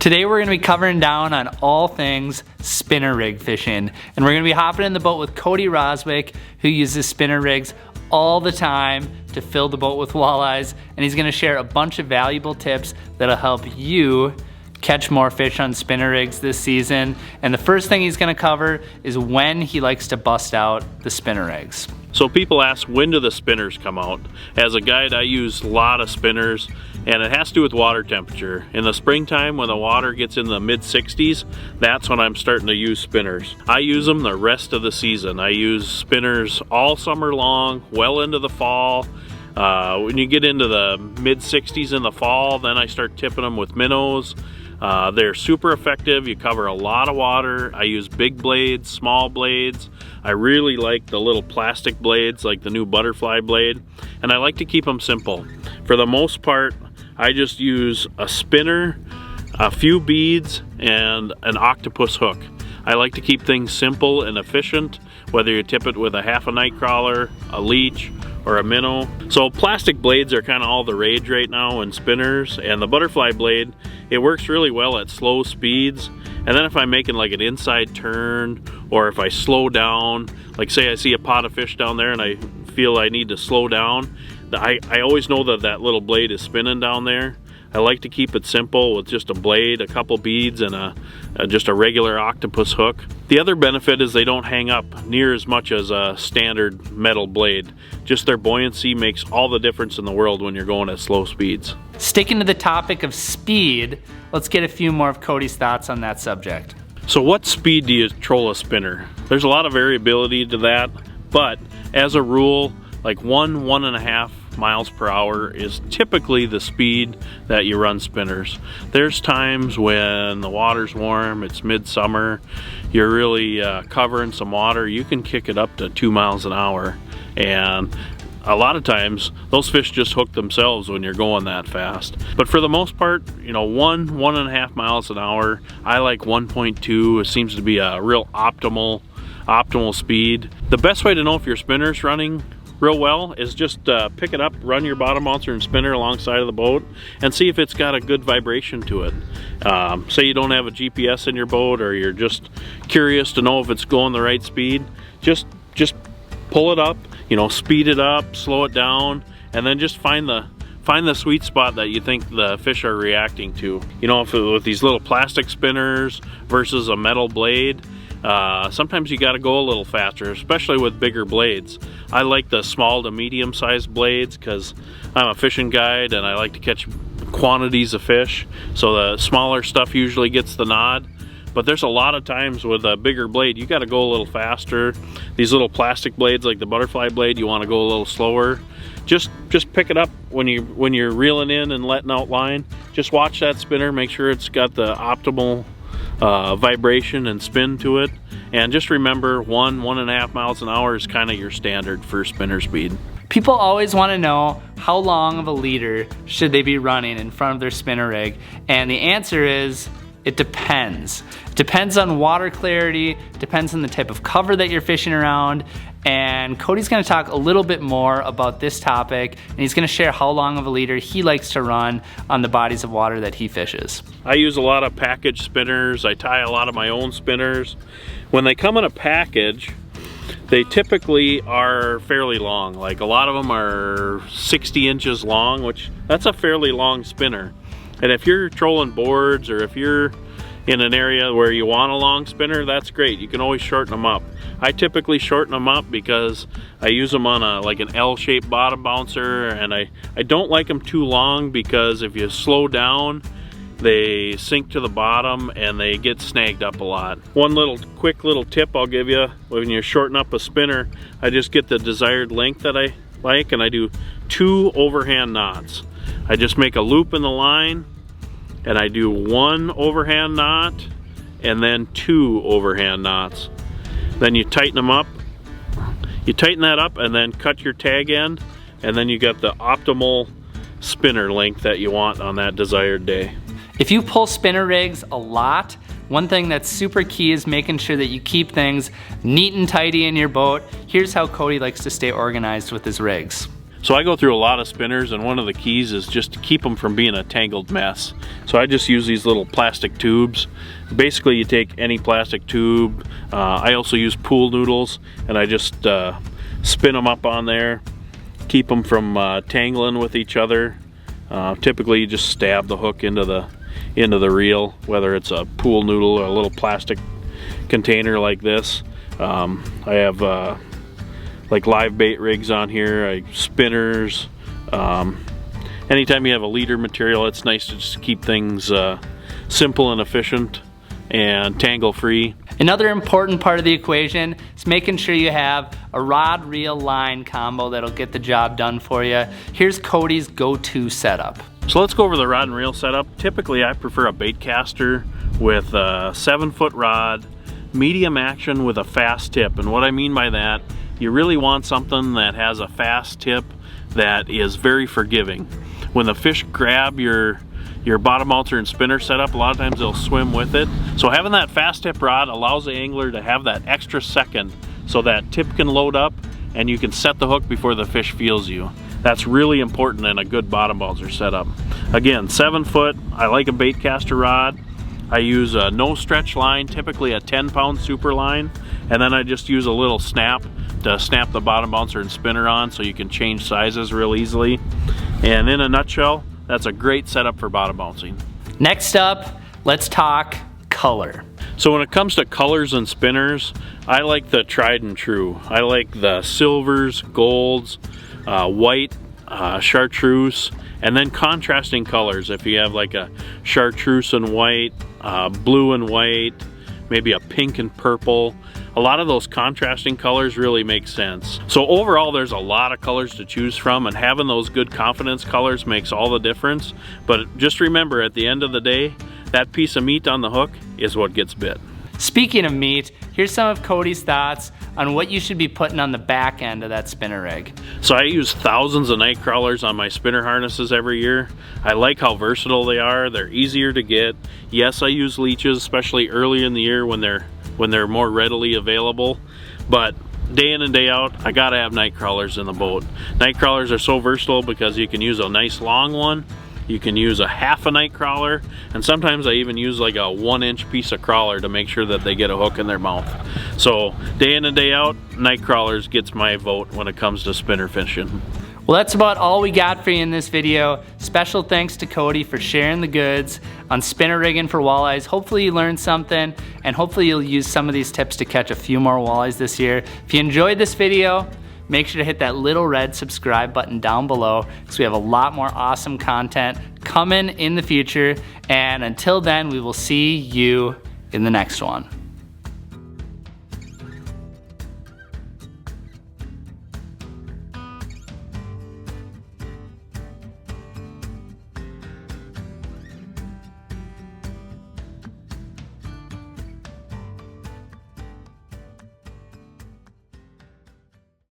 Today we're gonna be covering down on all things spinner rig fishing. And we're gonna be hopping in the boat with Cody Roswick, who uses spinner rigs all the time to fill the boat with walleyes. And he's gonna share a bunch of valuable tips that'll help you catch more fish on spinner rigs this season. And the first thing he's gonna cover is when he likes to bust out the spinner rigs. So people ask, when do the spinners come out? As a guide, I use a lot of spinners, and it has to do with water temperature. In the springtime, when the water gets in the mid-60s, that's when I'm starting to use spinners. I use them the rest of the season. I use spinners all summer long, well into the fall. When you get into the mid-60s in the fall, then I start tipping them with minnows. They're super effective. You cover a lot of water. I use big blades, small blades. I really like the little plastic blades, like the new butterfly blade, and I like to keep them simple. For the most part, I just use a spinner, a few beads, and an octopus hook. I like to keep things simple and efficient, whether you tip it with a half a night crawler, a leech, or a minnow. So plastic blades are kind of all the rage right now in spinners, and the butterfly blade, it works really well at slow speeds. And then if I'm making like an inside turn, or if I slow down, like say I see a pot of fish down there and I feel I need to slow down, I always know that that little blade is spinning down there. I like to keep it simple with just a blade, a couple beads, and just a regular octopus hook. The other benefit is they don't hang up near as much as a standard metal blade. Just their buoyancy makes all the difference in the world when you're going at slow speeds. Sticking to the topic of speed, let's get a few more of Cody's thoughts on that subject. So what speed do you troll a spinner? There's a lot of variability to that, but as a rule, like 1.5 miles per hour is typically the speed that you run spinners. There's times when the water's warm, it's midsummer, you're really covering some water, you can kick it up to 2 miles an hour, and a lot of times those fish just hook themselves when you're going that fast. But for the most part, you know, 1.5 miles an hour. I like 1.2. It seems to be a real optimal speed. The best way to know if your spinner's running real well is just pick it up, run your bottom bouncer and spinner alongside of the boat, and see if it's got a good vibration to it. Say you don't have a GPS in your boat, or you're just curious to know if it's going the right speed, just pull it up, you know, speed it up, slow it down, and then just find the sweet spot that you think the fish are reacting to. You know, if with these little plastic spinners versus a metal blade, sometimes you got to go a little faster, especially with bigger blades. I like the small to medium sized blades because I'm a fishing guide and I like to catch quantities of fish, so the smaller stuff usually gets the nod. But there's a lot of times with a bigger blade you got to go a little faster. These little plastic blades like the butterfly blade, you want to go a little slower. Just pick it up when you're reeling in and letting out line. Just watch that spinner, make sure it's got the optimal vibration and spin to it, and just remember 1.5 miles an hour is kind of your standard for spinner speed. People always want to know how long of a leader should they be running in front of their spinner rig, and the answer is it depends. It depends on water clarity, depends on the type of cover that you're fishing around, and Cody's gonna talk a little bit more about this topic, and he's gonna share how long of a leader he likes to run on the bodies of water that he fishes. I use a lot of package spinners. I tie a lot of my own spinners. When they come in a package, they typically are fairly long. Like a lot of them are 60 inches long, which that's a fairly long spinner. And if you're trolling boards, or if you're in an area where you want a long spinner, that's great. You can always shorten them up. I typically shorten them up because I use them on like an L-shaped bottom bouncer, and I don't like them too long because if you slow down, they sink to the bottom and they get snagged up a lot. One quick little tip I'll give you: when you shorten up a spinner, I just get the desired length that I like, and I do 2 overhand knots. I just make a loop in the line, and I do 1 overhand knot and then 2 overhand knots. Then you tighten them up. You tighten that up and then cut your tag end, and then you got the optimal spinner length that you want on that desired day. If you pull spinner rigs a lot, one thing that's super key is making sure that you keep things neat and tidy in your boat. Here's how Cody likes to stay organized with his rigs. So I go through a lot of spinners, and one of the keys is just to keep them from being a tangled mess. So I just use these little plastic tubes. Basically, you take any plastic tube. I also use pool noodles, and I just spin them up on there, keep them from tangling with each other. Typically, you just stab the hook into the reel, whether it's a pool noodle or a little plastic container like this. I have like live bait rigs on here, spinners. Anytime you have a leader material, it's nice to just keep things simple and efficient and tangle free. Another important part of the equation is making sure you have a rod, reel, line combo that'll get the job done for you. Here's Cody's go-to setup. So let's go over the rod and reel setup. Typically I prefer a bait caster with a 7-foot rod, medium action with a fast tip. And what I mean by that, you really want something that has a fast tip that is very forgiving. When the fish grab your bottom bouncer and spinner setup, a lot of times they'll swim with it. So having that fast tip rod allows the angler to have that extra second so that tip can load up and you can set the hook before the fish feels you. That's really important in a good bottom bouncer setup. Again, 7 foot, I like a bait caster rod. I use a no stretch line, typically a 10-pound super line, and then I just use a little snap to snap the bottom bouncer and spinner on so you can change sizes real easily. And in a nutshell, that's a great setup for bottom bouncing. Next up, let's talk color. So when it comes to colors and spinners, I like the tried and true. I like the silvers, golds, white, chartreuse, and then contrasting colors. If you have like a chartreuse and white, blue and white, maybe a pink and purple, a lot of those contrasting colors really make sense. So overall, there's a lot of colors to choose from, and having those good confidence colors makes all the difference. But just remember, at the end of the day, that piece of meat on the hook is what gets bit. Speaking of meat, here's some of Cody's thoughts on what you should be putting on the back end of that spinner rig. So I use thousands of night crawlers on my spinner harnesses every year. I like how versatile they are. They're easier to get. Yes, I use leeches, especially early in the year when they're more readily available. But day in and day out, I gotta have night crawlers in the boat. Night crawlers are so versatile because you can use a nice long one, you can use a half a night crawler, and sometimes I even use like a 1-inch piece of crawler to make sure that they get a hook in their mouth. So day in and day out, night crawlers gets my vote when it comes to spinner fishing. Well, that's about all we got for you in this video. Special thanks to Cody for sharing the goods on spinner rigging for walleyes. Hopefully you learned something, and hopefully you'll use some of these tips to catch a few more walleyes this year. If you enjoyed this video, make sure to hit that little red subscribe button down below, because we have a lot more awesome content coming in the future. And until then, we will see you in the next one.